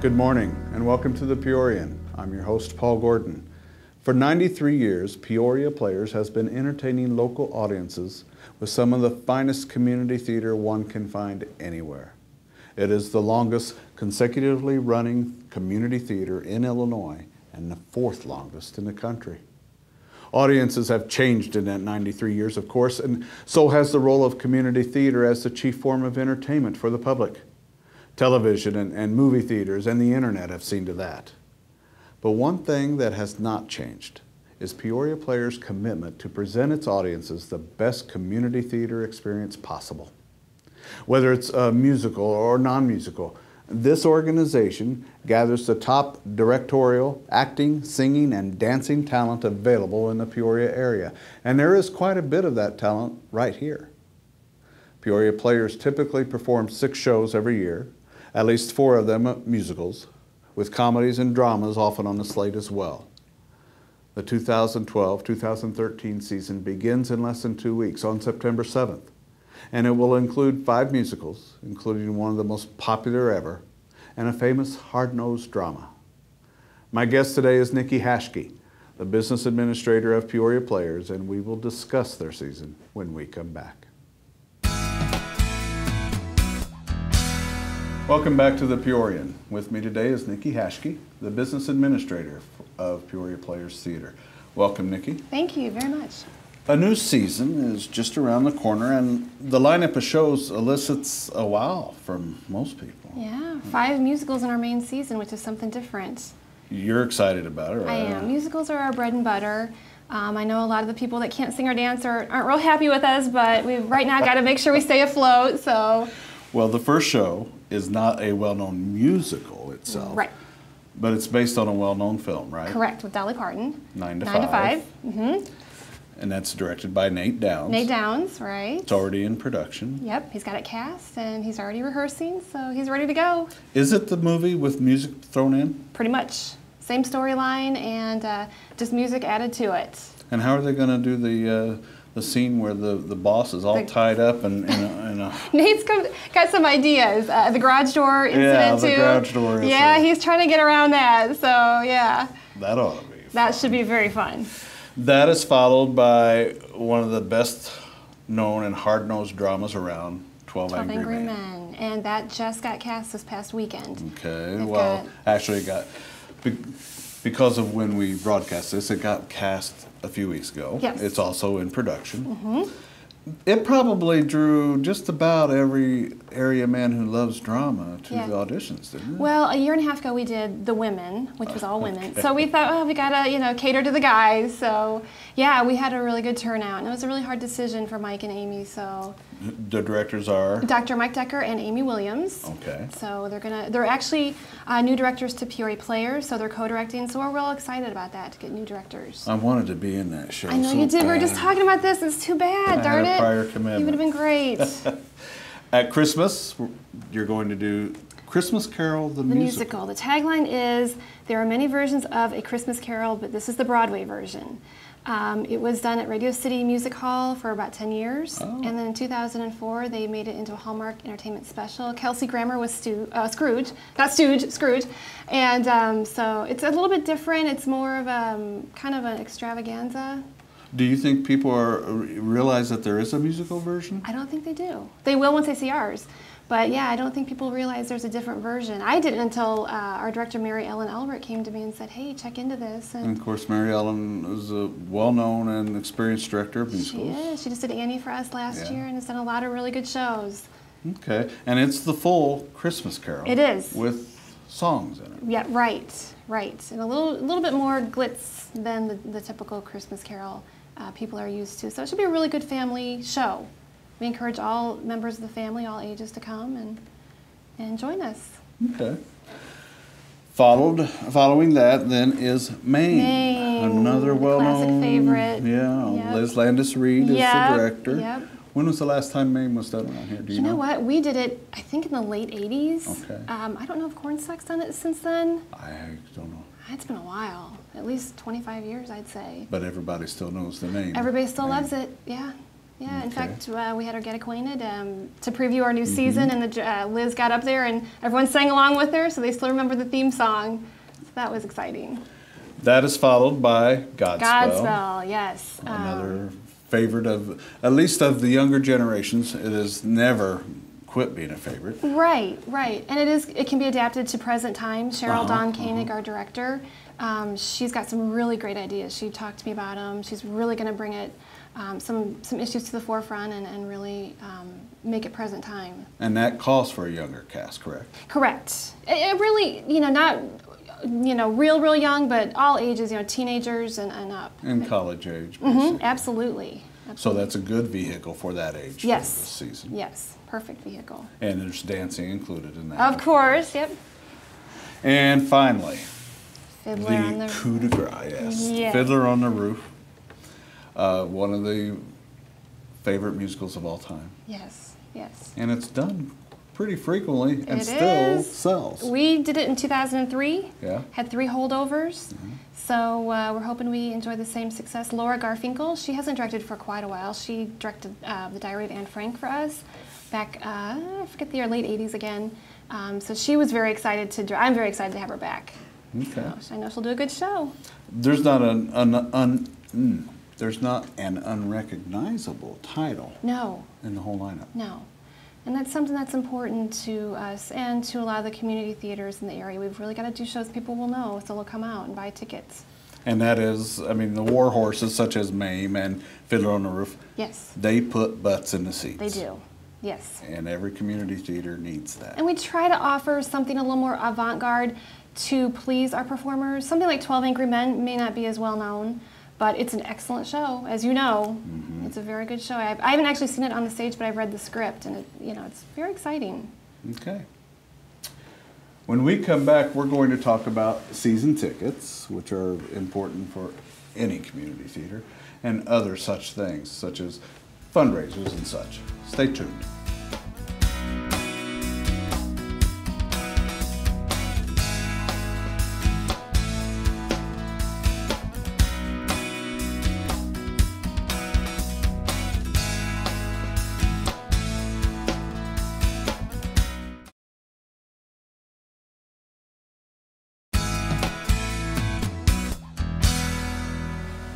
Good morning and welcome to the Peorian. I'm your host, Paul Gordon. For 93 years, Peoria Players has been entertaining local audiences with some of the finest community theater one can find anywhere. It is the longest consecutively running community theater in Illinois and the fourth longest in the country. Audiences have changed in that 93 years, of course, and so has the role of community theater as the chief form of entertainment for the public. Television and movie theaters and the internet have seen to that. But one thing that has not changed is Peoria Players' commitment to present its audiences the best community theater experience possible. Whether it's musical or non-musical, this organization gathers the top directorial, acting, singing, and dancing talent available in the Peoria area. And there is quite a bit of that talent right here. Peoria Players typically perform 6 shows every year, at least 4 of them musicals, with comedies and dramas often on the slate as well. The 2012-2013 season begins in less than 2 weeks on September 7th, and it will include 5 musicals, including one of the most popular ever, and a famous hard-nosed drama. My guest today is Nicki Haschke, the business administrator of Peoria Players, and we will discuss their season when we come back. Welcome back to the Peorian. With me today is Nicki Haschke, the business administrator of Peoria Players Theatre. Welcome, Nicki. Thank you very much. A new season is just around the corner, and the lineup of shows elicits a wow from most people. Yeah, 5 musicals in our main season, which is something different. You're excited about it, right? I am. Musicals are our bread and butter. I know a lot of the people that can't sing or dance aren't real happy with us, but we've right now got to make sure we stay afloat. So. Well, the first show is not a well-known musical itself. Right. But it's based on a well-known film, right? Correct, with Dolly Parton. 9 to 5. 9 to 5. Mm-hmm. And that's directed by Nate Downs. Nate Downs, right. It's already in production. Yep, he's got it cast and he's already rehearsing, so he's ready to go. Is it the movie with music thrown in? Pretty much. Same storyline and just music added to it. And how are they going to do the scene where the boss is all tied up and in a Nate's got some ideas. The garage door incident too. Yeah, the garage door incident. Yeah, he's trying to get around that. So yeah. That ought to be fun. That should be very fun. That is followed by one of the best known and hard-nosed dramas around, 12 Angry Men. And that just got cast this past weekend. Okay, well, actually it got, because of when we broadcast this, it got cast a few weeks ago. Yes. It's also in production. Mm-hmm. It probably drew just about every area man who loves drama to the auditions, didn't it? Well, a year and a half ago we did The Women, which was all women. So we thought, oh, we gotta, cater to the guys. So yeah, we had a really good turnout, and it was a really hard decision for Mike and Amy. So the directors are Dr. Mike Decker and Amy Williams. Okay. So they're actually new directors to Peoria Players, so they're co-directing. So we're real excited about that, to get new directors. I wanted to be in that show. I know so you did. bad. We were just talking about this. It's too bad, darn it. Prior commitment. You would have been great. At Christmas, you're going to do Christmas Carol, the musical. The tagline is, there are many versions of A Christmas Carol, but this is the Broadway version. It was done at Radio City Music Hall for about 10 years. Oh. And then in 2004, they made it into a Hallmark Entertainment special. Kelsey Grammer was Scrooge. And so it's a little bit different. It's more of kind of an extravaganza. Do you think people realize that there is a musical version? I don't think they do. They will once they see ours. But yeah, I don't think people realize there's a different version. I didn't until our director, Mary Ellen Elbert, came to me and said, hey, check into this. And of course, Mary Ellen is a well-known and experienced director of musicals. She is. She just did Annie for us last year and has done a lot of really good shows. Okay. And it's the full Christmas Carol. It is. With songs in it. Yeah, right. And a little bit more glitz than the typical Christmas Carol people are used to. So it should be a really good family show. We encourage all members of the family, all ages, to come and join us. Okay. Following that, then, is Maine. Another well-known classic favorite. Yeah, yep. Liz Landis Reed is the director. Yep. When was the last time Maine was done around here? Do you know? You know what? We did it, I think, in the late 80s. Okay. I don't know if Cornstalk's done it since then. I don't know. It's been a while. At least 25 years, I'd say. But everybody still knows the name. Everybody still loves it, yeah. Yeah, in Okay. fact, we had her get acquainted to preview our new season, and Liz got up there, and everyone sang along with her, so they still remember the theme song. So that was exciting. That is followed by Godspell. Godspell, yes. Another favorite of, at least of the younger generations. It has never quit being a favorite. Right, right. And it can be adapted to present time. Cheryl Dawn Koenig, our director, she's got some really great ideas. She talked to me about them. She's really going to bring it, some issues to the forefront and really make it present time. And that calls for a younger cast, correct? Correct. It really, not, real young, but all ages, teenagers and up. And college age, basically. Absolutely. So that's a good vehicle for that age Yes. for this season. Yes, perfect vehicle. And there's dancing included in that. Of course, yep. And finally, Fiddler on the the coup de grace, yes. Yeah. Fiddler on the Roof. One of the favorite musicals of all time. Yes, yes. And it's done pretty frequently and It still is. sells. We did it in 2003. Yeah. Had 3 holdovers. So we're hoping we enjoy the same success. Laura Garfinkel, she hasn't directed for quite a while. She directed The Diary of Anne Frank for us back, I forget the year, late 80s again. So she was very excited to, I'm very excited to have her back. Okay. So I know she'll do a good show. There's not there's not an unrecognizable title No, in the whole lineup. no. And that's something that's important to us and to a lot of the community theaters in the area. We've really got to do shows people will know, so they'll come out and buy tickets. And that is, I mean, the war horses such as Mame and Fiddler on the Roof, Yes, they put butts in the seats. they do. Yes. And every community theater needs that. And we try to offer something a little more avant-garde to please our performers. Something like 12 Angry Men may not be as well known, but it's an excellent show, as you know. It's a very good show. I haven't actually seen it on the stage, but I've read the script, and it's very exciting. Okay. When we come back, we're going to talk about season tickets, which are important for any community theater, and other such things, such as fundraisers and such. Stay tuned.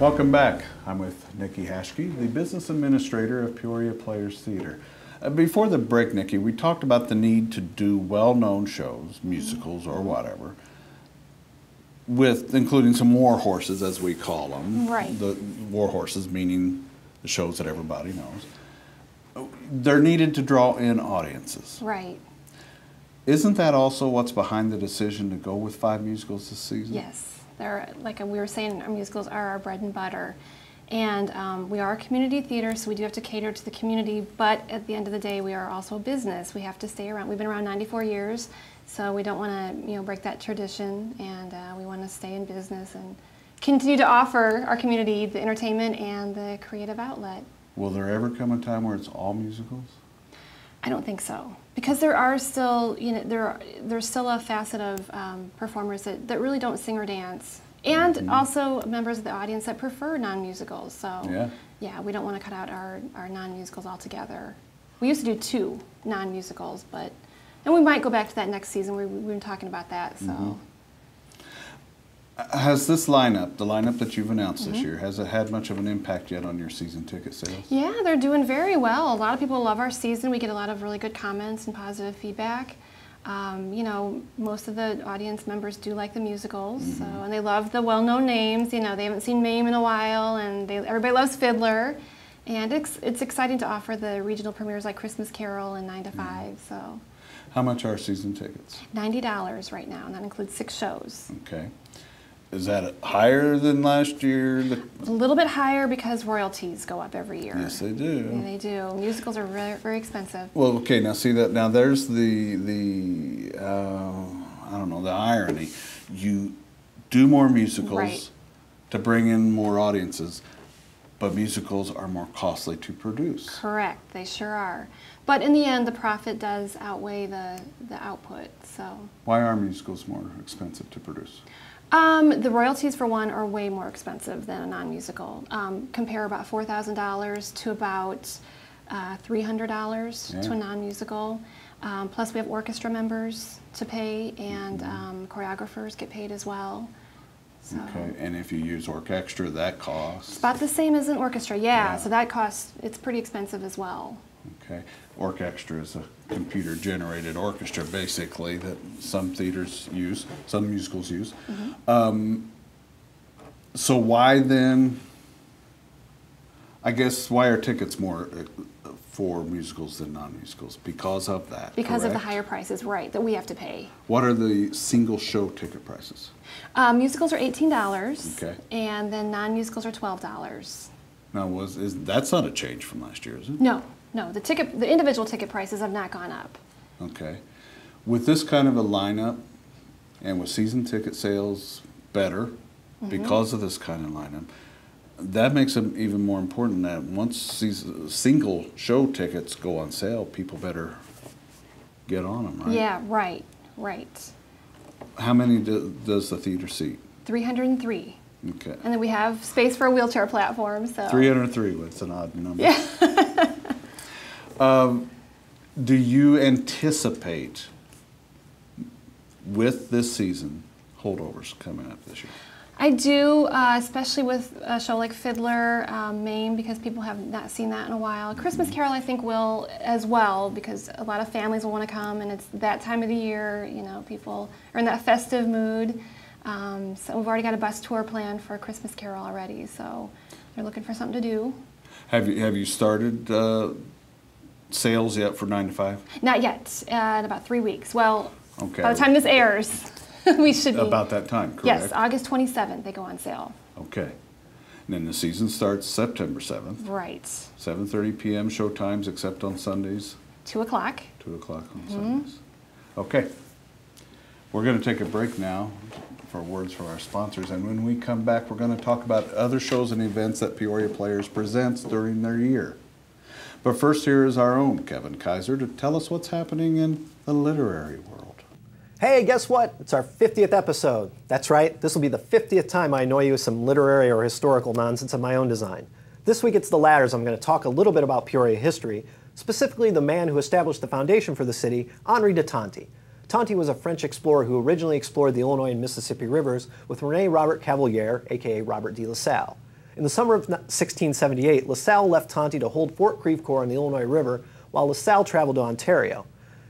Welcome back. I'm with Nicki Haschke, the business administrator of Peoria Players Theatre. Before the break, Nicki, we talked about the need to do well-known shows, musicals or whatever, with including some war horses, as we call them. Right. The war horses meaning the shows that everybody knows. They're needed to draw in audiences. Right. Isn't that also what's behind the decision to go with 5 musicals this season? Yes. They're, like we were saying, our musicals are our bread and butter. And we are a community theater, so we do have to cater to the community, but at the end of the day, we are also a business. We have to stay around. We've been around 94 years, so we don't want to break that tradition, and we want to stay in business and continue to offer our community the entertainment and the creative outlet. Will there ever come a time where it's all musicals? I don't think so, because there are still, there's still a facet of performers that really don't sing or dance, and also members of the audience that prefer non-musicals. So yeah, we don't want to cut out our non-musicals altogether. We used to do 2 non-musicals, and we might go back to that next season. We've been talking about that. So. Has this lineup, the lineup that you've announced this year, has it had much of an impact yet on your season ticket sales? Yeah, they're doing very well. A lot of people love our season. We get a lot of really good comments and positive feedback. Most of the audience members do like the musicals, and they love the well-known names. They haven't seen Mame in a while, and everybody loves Fiddler. And it's exciting to offer the regional premieres like Christmas Carol and 9 to 5. So. How much are season tickets? $90 right now, and that includes 6 shows. Okay. Is that higher than last year? A little bit higher because royalties go up every year. Yes, they do. Yeah, they do. Musicals are very, very expensive. Well, okay, now see that. Now there's the I don't know, the irony. You do more musicals to bring in more audiences, but musicals are more costly to produce. Correct, they sure are. But in the end, the profit does outweigh the output. So. Why are musicals more expensive to produce? The royalties for one are way more expensive than a non-musical. Compare about $4,000 to about $300 to a non-musical. Plus we have orchestra members to pay, and choreographers get paid as well. So Okay, and if you use Orchestra, that costs? it's about the same as an orchestra, yeah. So that costs, it's pretty expensive as well. Okay, Orchestra is a computer-generated orchestra, basically, that some theaters use, some musicals use. So why then, I guess, why are tickets more for musicals than non-musicals? Because of that, Because of the correct? higher prices, right, that we have to pay. What are the single show ticket prices? Musicals are $18, Okay. and then non-musicals are $12. Now, that's not a change from last year, is it? No, the individual ticket prices have not gone up. Okay. With this kind of a lineup, and with season ticket sales better because of this kind of lineup, that makes it even more important that once these single show tickets go on sale, people better get on them, right? Yeah, right. How many does the theater seat? 303. Okay. And then we have space for a wheelchair platform, so. 303, that's an odd number. Yeah. Do you anticipate, with this season, holdovers coming up this year? I do, especially with a show like Fiddler, Maine, because people have not seen that in a while. Christmas Carol, I think, will as well, because a lot of families will want to come, and it's that time of the year, you know, people are in that festive mood. So we've already got a bus tour planned for Christmas Carol already, so they're looking for something to do. Have you started sales yet for 9 to 5? Not yet, in about 3 weeks. Well, Okay. by the time this airs, we should be. About that time, correct? Yes, August 27th they go on sale. Okay. And then the season starts September 7th. Right. 7:30 p.m. show times except on Sundays. 2 o'clock. 2 o'clock on Sundays. Okay. We're going to take a break now for words from our sponsors, and when we come back, we're going to talk about other shows and events that Peoria Players presents during their year. But first, here is our own Kevin Kaiser to tell us what's happening in the literary world. Hey, guess what? It's our 50th episode. That's right, this will be the 50th time I annoy you with some literary or historical nonsense of my own design. This week it's the latter, so I'm going to talk a little bit about Peoria history, specifically the man who established the foundation for the city, Henri de Tonty. Tonty was a French explorer who originally explored the Illinois and Mississippi rivers with René Robert Cavelier, aka Robert de La Salle. In the summer of 1678, La Salle left Tonty to hold Fort Crèvecoeur on the Illinois River, while La Salle traveled to Ontario.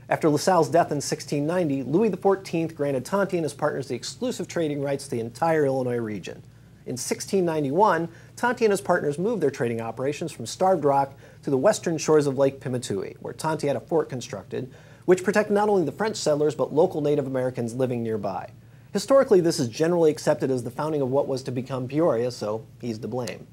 After La Salle's death in 1690, Louis XIV granted Tonty and his partners the exclusive trading rights to the entire Illinois region. In 1691, Tonty and his partners moved their trading operations from Starved Rock to the western shores of Lake Pimatuhi, where Tonty had a fort constructed, which protected not only the French settlers but local Native Americans living nearby. Historically, this is generally accepted as the founding of what was to become Peoria, so he's to blame.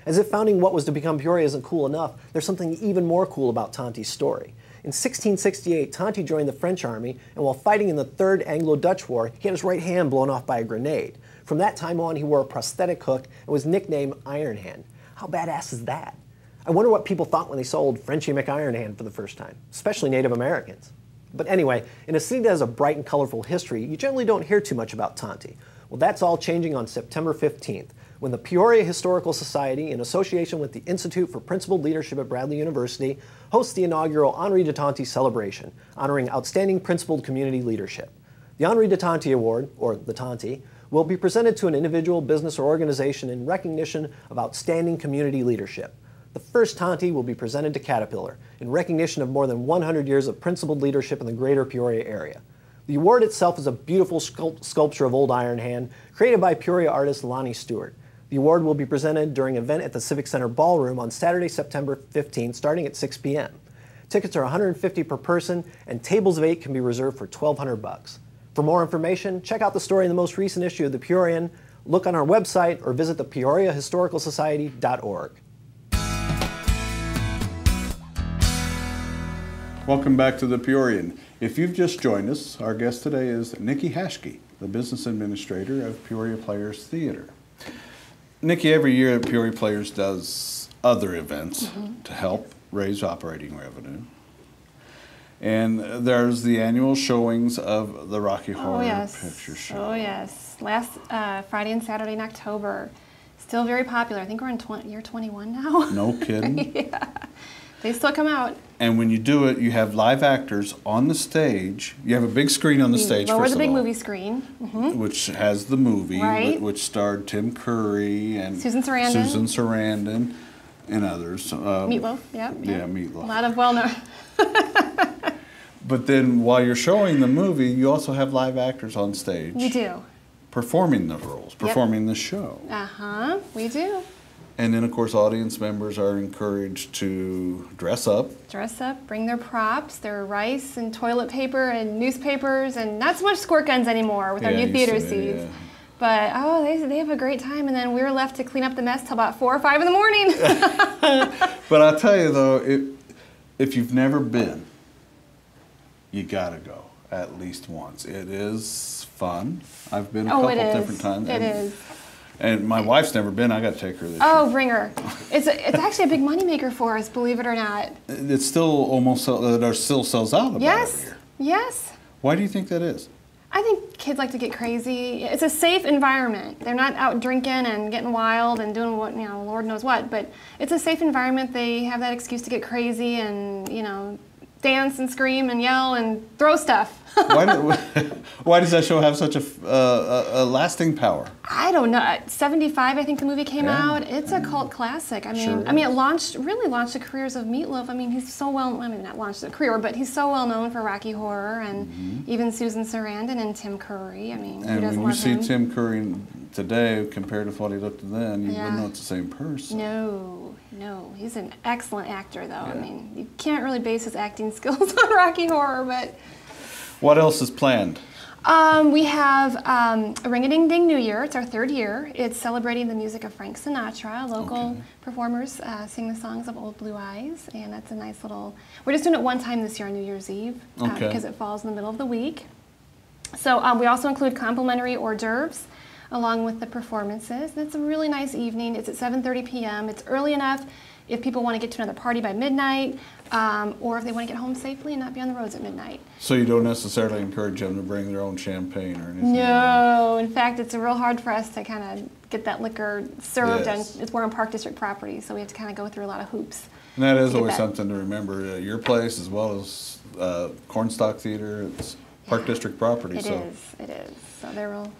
As if founding what was to become Peoria isn't cool enough, there's something even more cool about Tonty's story. In 1668, Tonty joined the French army, and while fighting in the Third Anglo-Dutch War, he had his right hand blown off by a grenade. From that time on, he wore a prosthetic hook and was nicknamed Iron Hand. How badass is that? I wonder what people thought when they saw old Frenchie McIronhand for the first time, especially Native Americans. But anyway, in a city that has a bright and colorful history, you generally don't hear too much about Tonty. Well, that's all changing on September 15th, when the Peoria Historical Society, in association with the Institute for Principled Leadership at Bradley University, hosts the inaugural Henri de Tonty celebration, honoring outstanding principled community leadership. The Henri de Tonty Award, or the Tonty, will be presented to an individual, business, or organization in recognition of outstanding community leadership. The first Tonty will be presented to Caterpillar in recognition of more than 100 years of principled leadership in the greater Peoria area. The award itself is a beautiful sculpture of Old Iron Hand, created by Peoria artist Lonnie Stewart. The award will be presented during an event at the Civic Center Ballroom on Saturday, September 15th, starting at 6 p.m. Tickets are $150 per person, and tables of 8 can be reserved for $1,200. For more information, check out the story in the most recent issue of the Peorian, look on our website, or visit the PeoriaHistoricalSociety.org. Welcome back to the Peorian. If you've just joined us, our guest today is Nicki Haschke, the business administrator of Peoria Players Theatre. Nicki, every year Peoria Players does other events to help raise operating revenue. And there's the annual showings of the Rocky Horror Picture Show. Oh, yes. last Friday and Saturday in October. Still very popular. I think we're in year 21 now. No kidding. Yeah. They still come out. And when you do it, you have live actors on the stage. You have a big screen on the stage, Lower first the big of all, movie screen. which has the movie, Right. which starred Tim Curry and Susan Sarandon. And others. Meatloaf, yeah. Yeah, Meatloaf. A lot of well-known. But then while you're showing the movie, you also have live actors on stage. We do. Performing the roles, performing the show. Uh-huh, we do. And then, of course, audience members are encouraged to dress up. Dress up, bring their props, their rice and toilet paper and newspapers, and not so much squirt guns anymore with our new theater seats. Yeah. But, oh, they have a great time, and then we're left to clean up the mess till about 4 or 5 in the morning. But I'll tell you, though, if you've never been, you got to go at least once. It is fun. I've been a couple different times. It is. And my wife's never been. I got to take her this year. Oh, bring her. It's actually a big moneymaker for us, believe it or not. It still almost still sells out about every year. Yes. Why do you think that is? I think kids like to get crazy. It's a safe environment. They're not out drinking and getting wild and doing what, Lord knows what, but it's a safe environment. They have that excuse to get crazy and, dance and scream and yell and throw stuff. Why does that show have such a lasting power? I don't know. 75, I think the movie came out. It's a cult classic. I mean, it really launched the careers of Meatloaf. I mean, he's so not launched a career, but he's so well known for Rocky Horror and even Susan Sarandon and Tim Curry. I mean, who doesn't love him? And when you see Tim Curry today compared to what he looked then, you wouldn't know it's the same person. No, he's an excellent actor, though. Yeah. I mean, you can't really base his acting skills on Rocky Horror, but... What else is planned? We have a Ring-a-Ding-Ding New Year. It's our 3rd year. It's celebrating the music of Frank Sinatra. Local performers sing the songs of Old Blue Eyes, and that's a nice little... We're just doing it one time this year on New Year's Eve because it falls in the middle of the week. So we also include complimentary hors d'oeuvres along with the performances. And it's a really nice evening. It's at 7:30 p.m. It's early enough if people want to get to another party by midnight, or if they want to get home safely and not be on the roads at midnight. So you don't necessarily encourage them to bring their own champagne or anything? No, in fact, it's real hard for us to kind of get that liquor served, and we're on Park District property, so we have to kind of go through a lot of hoops. And that is always something to remember. Your place, as well as Cornstalk Theater, it's Park District property. It is. So they're real.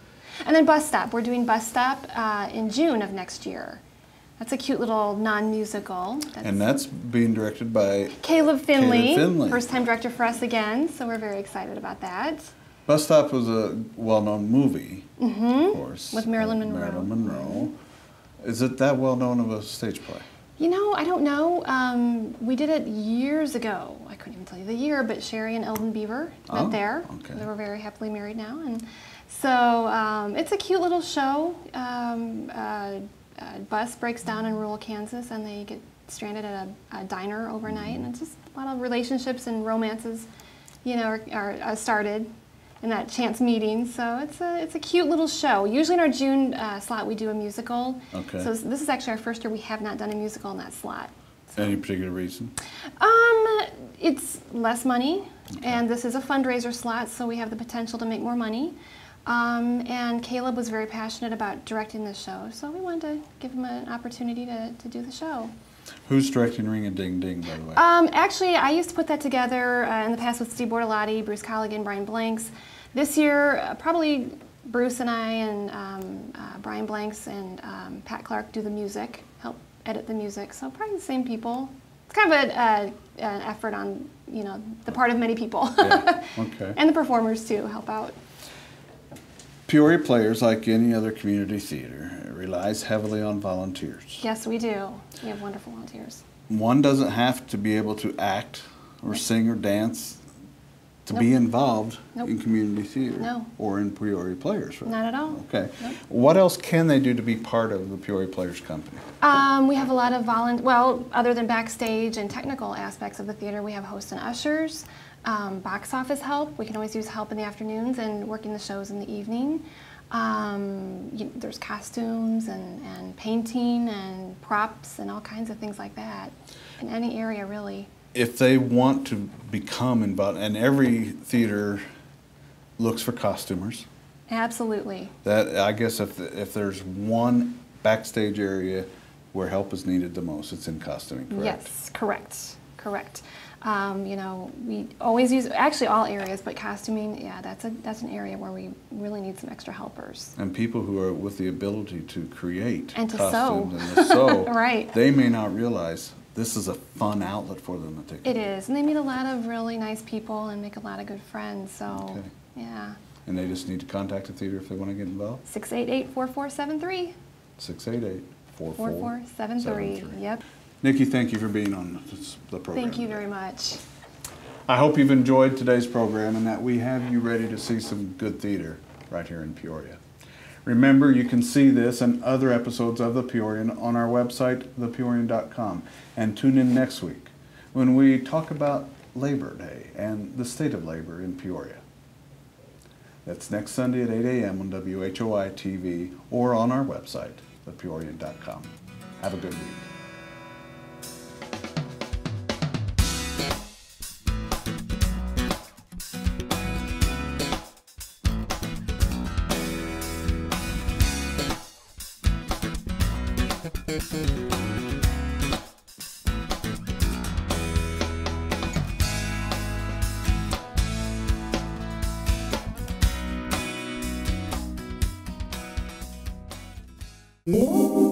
And then Bus Stop. We're doing Bus Stop in June of next year. That's a cute little non-musical. And that's being directed by Caleb Finley. First-time director for us again, so we're very excited about that. Bus Stop was a well-known movie, of course. With Marilyn Monroe. Marilyn Monroe. Is it that well-known of a stage play? I don't know. We did it years ago. I couldn't even tell you the year, but Sherry and Eldon Beaver met there. Okay. They were very happily married now. And so it's a cute little show. A bus breaks down in rural Kansas, and they get stranded at a diner overnight, and it's just a lot of relationships and romances, are started in that chance meeting. So it's a cute little show. Usually in our June slot, we do a musical. Okay. So this is actually our first year we have not done a musical in that slot. So. Any particular reason? It's less money, and this is a fundraiser slot, so we have the potential to make more money. And Caleb was very passionate about directing this show, so we wanted to give him an opportunity to do the show. Who's directing Ring-a-Ding-Ding, by the way? Actually, I used to put that together in the past with Steve Bortolotti, Bruce Colligan, Brian Blanks. This year, probably Bruce and I and Brian Blanks and Pat Clark do the music, help edit the music, so probably the same people. It's kind of an effort on, the part of many people. Yeah. Okay. And the performers, too, help out. Peoria Players, like any other community theater, relies heavily on volunteers. Yes, we do. We have wonderful volunteers. One doesn't have to be able to act or sing or dance to be involved in community theater or in Peoria Players, right? Not at all. Okay. What else can they do to be part of the Peoria Players Company? We have a lot of other than backstage and technical aspects of the theater, we have hosts and ushers. Box office help. We can always use help in the afternoons and working the shows in the evening. There's costumes and painting and props and all kinds of things like that in any area, really. If they want to become involved, and every theater looks for costumers. Absolutely. That, I guess if there's one backstage area where help is needed the most, it's in costuming, correct? Yes, correct. You know, we always use, actually all areas, but costuming, yeah, that's an area where we really need some extra helpers. And people who are with the ability to create And to costumes sew. and to sew, Right. they may not realize this is a fun outlet for them to take. It is, and they meet a lot of really nice people and make a lot of good friends, so, Okay. yeah. And they just need to contact the theater if they want to get involved? 688-4473. 688-4473. Yep. Nicki, thank you for being on the program. Thank you very much. I hope you've enjoyed today's program and that we have you ready to see some good theater right here in Peoria. Remember, you can see this and other episodes of The Peorian on our website, thepeorian.com. And tune in next week when we talk about Labor Day and the state of labor in Peoria. That's next Sunday at 8 a.m. on WHOI TV or on our website, thepeorian.com. Have a good week. Ooh.